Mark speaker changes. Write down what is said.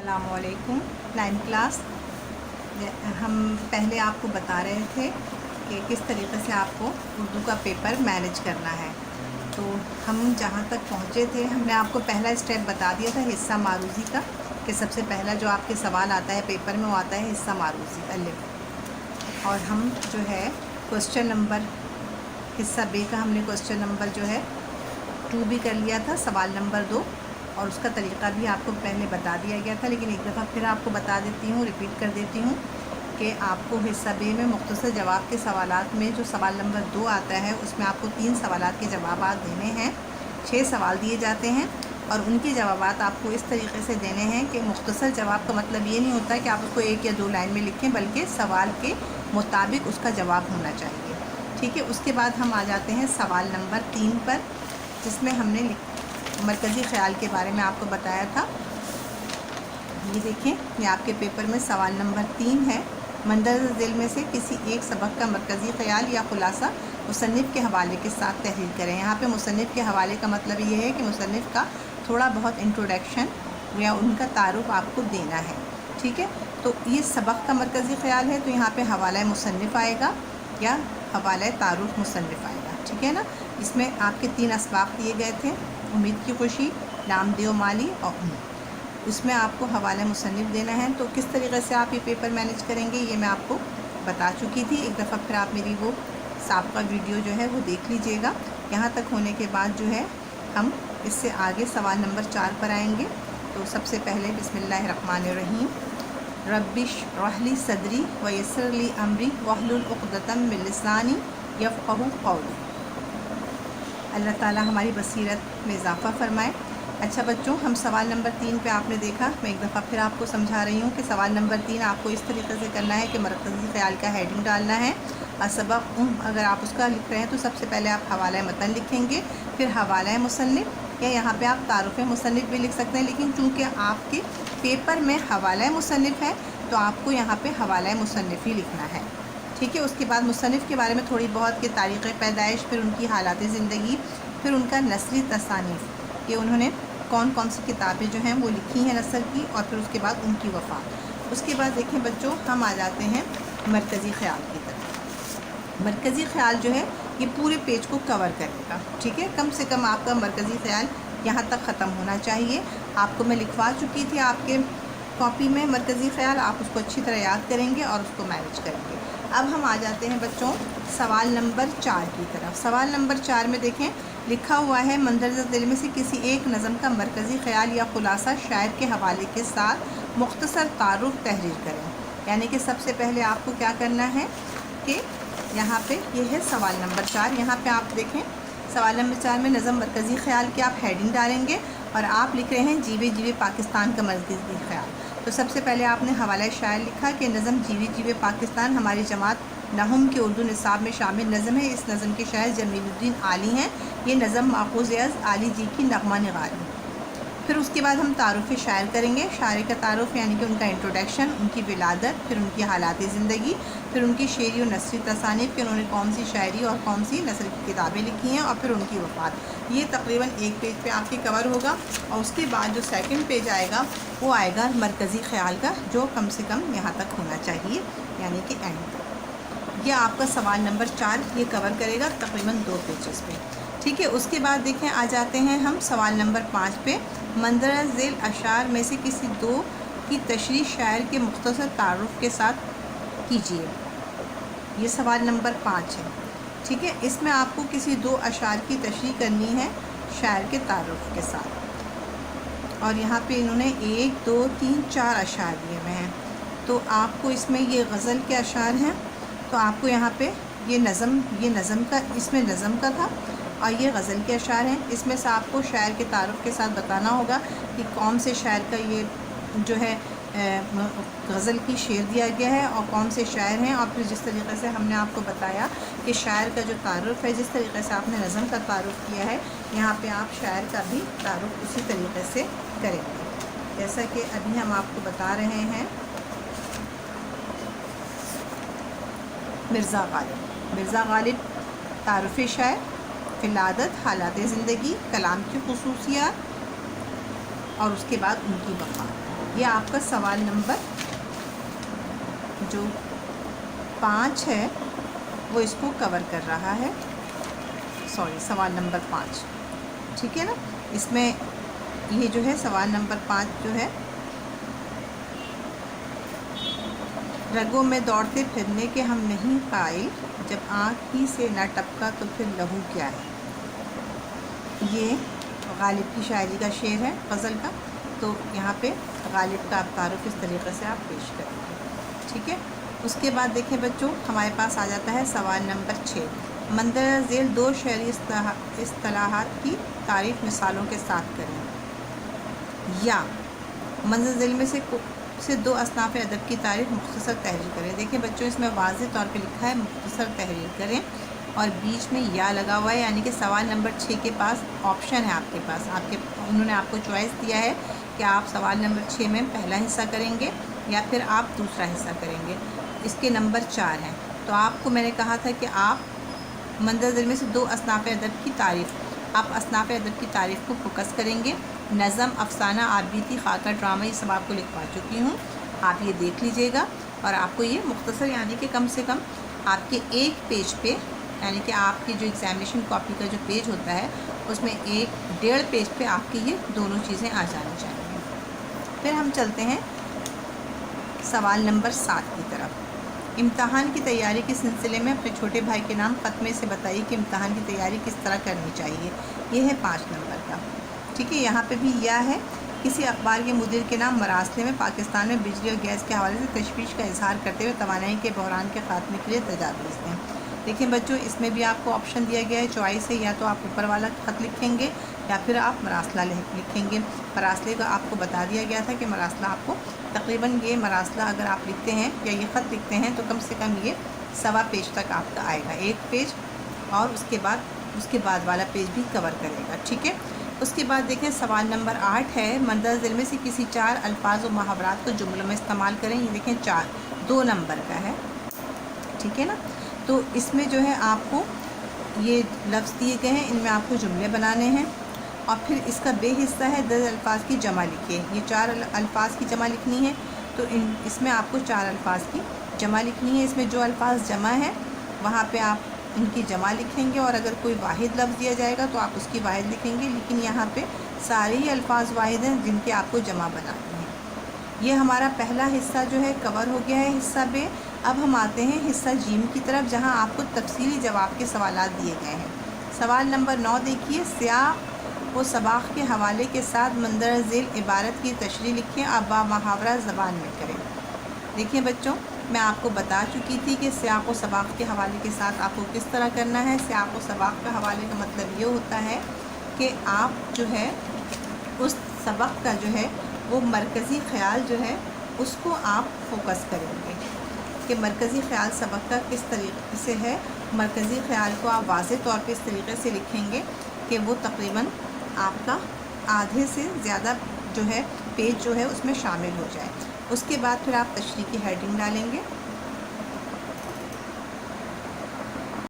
Speaker 1: अस्सलाम वालेकुम। 9th class हम पहले आपको बता रहे थे कि किस तरीक़े से आपको उर्दू का पेपर मैनेज करना है। तो हम जहाँ तक पहुँचे थे हमने आपको पहला स्टेप बता दिया था हिस्सा मारूज़ी का, कि सबसे पहला जो आपके सवाल आता है पेपर में वो आता है हिस्सा मारूज़ी अलिफ। और हम जो है क्वेश्चन नंबर हिस्सा बे का हमने क्वेश्चन नंबर जो है 2 भी कर लिया था, सवाल नंबर 2, और उसका तरीक़ा भी आपको पहले बता दिया गया था। लेकिन एक दफ़ा फिर आपको बता देती हूँ, रिपीट कर देती हूँ कि आपको हिस्सा बे में मुख्तसर जवाब के सवालात में जो सवाल नंबर 2 आता है उसमें आपको 3 सवालात के जवाब देने हैं। 6 सवाल दिए जाते हैं और उनके जवाब आपको इस तरीके से देने हैं कि मुख्तसर जवाब का मतलब ये नहीं होता कि आप उसको 1 या 2 लाइन में लिखें, बल्कि सवाल के मुताबिक उसका जवाब होना चाहिए। ठीक है। उसके बाद हम आ जाते हैं सवाल नंबर 3 पर, जिसमें हमने मरकज़ी ख़याल के बारे में आपको बताया था। ये देखें, ये आपके पेपर में सवाल नंबर 3 है। मंदरज़ ज़ेल में से किसी एक सबक का मरकज़ी ख़याल या ख़ुलासा मुसन्निफ़ के हवाले के साथ तहरीर करें। यहाँ पे मुसन्निफ़ के हवाले का मतलब ये है कि मुसन्निफ़ का थोड़ा बहुत इंट्रोडक्शन या उनका तारुफ़ आपको देना है। ठीक है। तो ये सबक का मरकज़ी ख़याल है, तो यहाँ पे हवाला मुसन्निफ़ आएगा या हवाला तारुफ़ मुसन्निफ़ आएगा। ठीक है ना। इसमें आपके 3 असबाक़ दिए गए थे, उम्मीद की खुशी, नामदेव माली और उसमें आपको हवाला मुसन्निफ़ देना है। तो किस तरीक़े से आप ये पेपर मैनेज करेंगे ये मैं आपको बता चुकी थी। एक दफ़ा फिर आप मेरी वो साबका वीडियो जो है वो देख लीजिएगा। यहाँ तक होने के बाद जो है हम इससे आगे सवाल नंबर 4 पर आएंगे। तो सबसे पहले बिस्मिल्लाहिर्रहमानिर्रहीम, रब्बिश रहली सदरी व यस्सिर ली अमरी वहलुल उक़दतम मिन लिसानी यफ़क़हू क़ौली। अल्लाह ताला हमारी बसीरत में इजाफ़ा फ़रमाए। अच्छा बच्चों, हम सवाल नंबर 3 पे आपने देखा, मैं एक दफ़ा फिर आपको समझा रही हूँ कि सवाल नंबर 3 आपको इस तरीके से करना है कि मरकज़ी ख़याल का हेडिंग डालना है। सबक अगर आप उसका लिख रहे हैं तो सबसे पहले आप हवाला मतन लिखेंगे, फिर हवाला मुसन्निफ़ या यहाँ पे आप तारुफ़ मुसन्निफ़ भी लिख सकते हैं। लेकिन चूँकि आपके पेपर में हवाला मुसन्निफ़ है तो आपको यहाँ पर हवाला मुसन्निफ़ ही लिखना है। ठीक है। उसके बाद मुसन्निफ़ के बारे में थोड़ी बहुत कि तारीख़ पैदाइश, फिर उनकी हालात ज़िंदगी, फिर उनका नसरी तसानीफ़, कि उन्होंने कौन कौन सी किताबें जो हैं वो लिखी हैं नसर की, और फिर उसके बाद उनकी वफ़ात। उसके बाद देखें बच्चों, हम आ जाते हैं मरकज़ी ख़याल की तरफ। मरकज़ी ख़याल जो है ये पूरे पेज को कवर करेगा। ठीक है। कम से कम आपका मरकज़ी ख़याल यहाँ तक ख़त्म होना चाहिए। आपको मैं लिखवा चुकी थी आपके कॉपी में मरकज़ी ख़याल, आप उसको अच्छी तरह याद करेंगे और उसको मैनेज करेंगे। अब हम आ जाते हैं बच्चों सवाल नंबर 4 की तरफ। सवाल नंबर 4 में देखें, लिखा हुआ है मंदरज़ ज़ेल में से किसी एक नज़म का मरकज़ी ख़याल या ख़ुलासा शायर के हवाले के साथ मुख्तसर तारुफ़ तहरीर करें। यानी कि सबसे पहले आपको क्या करना है कि यहाँ पे ये है सवाल नंबर 4। यहाँ पे आप देखें सवाल नंबर 4 में नज़म मरकज़ी ख़याल की आप हेडिंग डालेंगे और आप लिख रहे हैं जीवे जीवे पाकिस्तान का मरकज़ी ख़याल। तो सबसे पहले आपने हवाला शायर लिखा कि नज़म जीवे जीवे पाकिस्तान हमारी जमात नहुम के उर्दू निसाब में शामिल नज़म है। इस नज़म के शायर जमीलुद्दीन आली हैं। ये नज़म माखूज़ आली जी की नग़मा निगारी। फिर उसके बाद हम तारुफ़ शायर करेंगे। शायर का तारुफ़ यानी कि उनका इंट्रोडक्शन, उनकी विलादत, फिर उनकी हालात ज़िंदगी, फिर उनकी शेरी और नसरी तसानीफ़ कि उन्होंने कौन सी शायरी और कौन सी नसर की किताबें लिखी हैं, और फिर उनकी वफ़ात। ये तकरीबन एक पेज पे आपके कवर होगा। और उसके बाद जो सेकंड पेज आएगा वो आएगा मरकज़ी ख़याल का, जो कम से कम यहाँ तक होना चाहिए, यानी कि एंड तक। यह आपका सवाल नंबर 4 ये कवर करेगा तकरीबन 2 पेजेस पे। ठीक है। उसके बाद देखें, आ जाते हैं हम सवाल नंबर 5 पे। मंदरज़ ज़ेल अशार में से किसी 2 की तशरीह शायर के मुख्तसर तारुफ़ के साथ कीजिए। ये सवाल नंबर 5 है। ठीक है। इसमें आपको किसी 2 अशार की तशरीह करनी है शायर के तारुफ़ के साथ, और यहाँ पे इन्होंने 1 2 3 4 अशार दिए हुए हैं। तो आपको इसमें ये गज़ल के अशार हैं, तो आपको यहाँ पे ये नज़म का, इसमें नज़म का था और ये गज़ल के अशार हैं। इसमें से आपको शायर के तारुफ़ के साथ बताना होगा कि कौन से शायर का ये जो है गज़ल की शेर दिया गया है और कौन से शायर हैं। और फिर जिस तरीक़े से हमने आपको बताया कि शायर का जो तारुफ़ है, जिस तरीक़े से आपने नज़म का तारुफ़ किया है, यहाँ पे आप शायर का भी तारुफ़ उसी तरीक़े से करेंगे, जैसा कि अभी हम आपको बता रहे हैं। मिर्ज़ा गालिब तारुफ़ शायर, विलादत, हालात ज़िंदगी, कलाम की ख़ुसूसियात और उसके बाद उनकी वफ़ात। ये आपका सवाल नंबर जो 5 है वो इसको कवर कर रहा है, सॉरी सवाल नंबर 5, ठीक है ना। इसमें ये जो है सवाल नंबर 5 जो है, रगों में दौड़ते फिरने के हम नहीं कायल, जब आँख ही से न टपका तो फिर लहू क्या है। ये गालिब की शायरी का शेर है ग़ज़ल का। तो यहाँ पे गालिब का आप तारुफ़ इस तरीक़े से आप पेश करेंगे, ठीक है। उसके बाद देखें बच्चों, हमारे पास आ जाता है सवाल नंबर 6, मंदर ज़ेल 2 शहरी इस्तिलाहात की तारीफ़ मिसालों के साथ करें, या मंदर ज़ेल में से 2 असनाफ़ अदब की तारीफ़ मुख्तसर तहरीर करें। देखिए बच्चों, इसमें वाज़ेह तौर पे लिखा है मुख्तसर तहरीर करें, और बीच में या लगा हुआ है, यानी कि सवाल नंबर 6 के पास ऑप्शन है आपके पास, उन्होंने आपको चॉइस दिया है कि आप सवाल नंबर 6 में पहला हिस्सा करेंगे या फिर आप दूसरा हिस्सा करेंगे। इसके नंबर 4 हैं। तो आपको मैंने कहा था कि आप मंदर ज़ेल में से 2 असनाफ़ अदब की तारीफ़, आप असनाफ़ अदब की तारीफ़ को फोकस करेंगे। नज़म, अफ़साना, आबिदी, खाका, ड्रामा, ये सब आपको लिखवा चुकी हूँ, आप ये देख लीजिएगा। और आपको ये मुख्तसर यानी कि कम से कम आपके एक पेज पे, यानी कि आपकी जो एग्ज़ामिनेशन कॉपी का जो पेज होता है उसमें 1-1.5 पेज पे आपकी ये दोनों चीज़ें आ जानी चाहिए। फिर हम चलते हैं सवाल नंबर 7 की तरफ। इम्तहान की तैयारी के सिलसिले में अपने छोटे भाई के नाम ख़त में से बताइए कि इम्तहान की तैयारी किस तरह करनी चाहिए। ये है 5 नंबर का, ठीक है। यहाँ पे भी यह है, किसी अखबार के मुदीर के नाम मरासले में पाकिस्तान में बिजली और गैस के हवाले से तशवीश का इजहार करते हुए तवानाई के बहरान के ख़ात्मे के लिए तजावीज़ दें। देखिए बच्चों, इसमें भी आपको ऑप्शन दिया गया है, चॉइस है, या तो आप ऊपर वाला ख़त लिखेंगे या फिर आप मरासला लिखेंगे। मरासले का आपको बता दिया गया था कि मरासला आपको तकरीबन, ये मरासला अगर आप लिखते हैं या ये ख़त लिखते हैं तो कम से कम ये 1.25 पेज तक आपका आएगा, 1 पेज, और उसके बाद वाला पेज भी कवर करेगा, ठीक है। उसके बाद देखें सवाल नंबर 8 है, मंदर ज़ेल में से किसी 4 अल्फाज और मुहावरात को जुमलों में इस्तेमाल करें। ये देखें 2 नंबर का है, ठीक है ना। तो इसमें जो है आपको ये लफ्ज़ दिए गए हैं, इनमें आपको जुमले बनाने हैं, और फिर इसका बे हिस्सा है 10 अल्फाज की जमा लिखिए। ये 4 अल्फाज की जमा लिखनी है, तो इसमें आपको 4 अल्फाज की जमा लिखनी है। इसमें जो अल्फाज जमा है वहाँ पे आप उनकी जमा लिखेंगे, और अगर कोई वाहिद लफ्ज़ दिया जाएगा तो आप उसकी वाहिद लिखेंगे, लेकिन यहाँ पे सारे ही अल्फाज वाहिद हैं जिनके आपको जमा बनानी है। ये हमारा पहला हिस्सा जो है कवर हो गया है, हिस्सा बे। अब हम आते हैं हिस्सा जीम की तरफ, जहाँ आपको तफसीली जवाब के सवालात दिए गए हैं। सवाल नंबर 9 देखिए, सियाक़ व सबाक़ के हवाले के साथ मंदर ज़ेल इबारत की तशरीह लिखें, अब मुहावरा ज़बान में करें। देखिए बच्चों, मैं आपको बता चुकी थी कि सियाक़ व सबाक़ के हवाले के साथ आपको किस तरह करना है। सियाक़ व सबाक़ का हवाले का मतलब ये होता है कि आप जो है उस सबक का जो है वो मरकज़ी ख़याल जो है उसको आप फोकस करेंगे कि मरकज़ी ख़याल सबक का किस तरीके से है। मरकज़ी ख़याल को आप वाज़ेह तौर पे इस तरीके से लिखेंगे कि वो तकरीबन आपका आधे से ज़्यादा जो है पेज जो है उसमें शामिल हो जाए। उसके बाद फिर आप तशरीह की हेडिंग डालेंगे,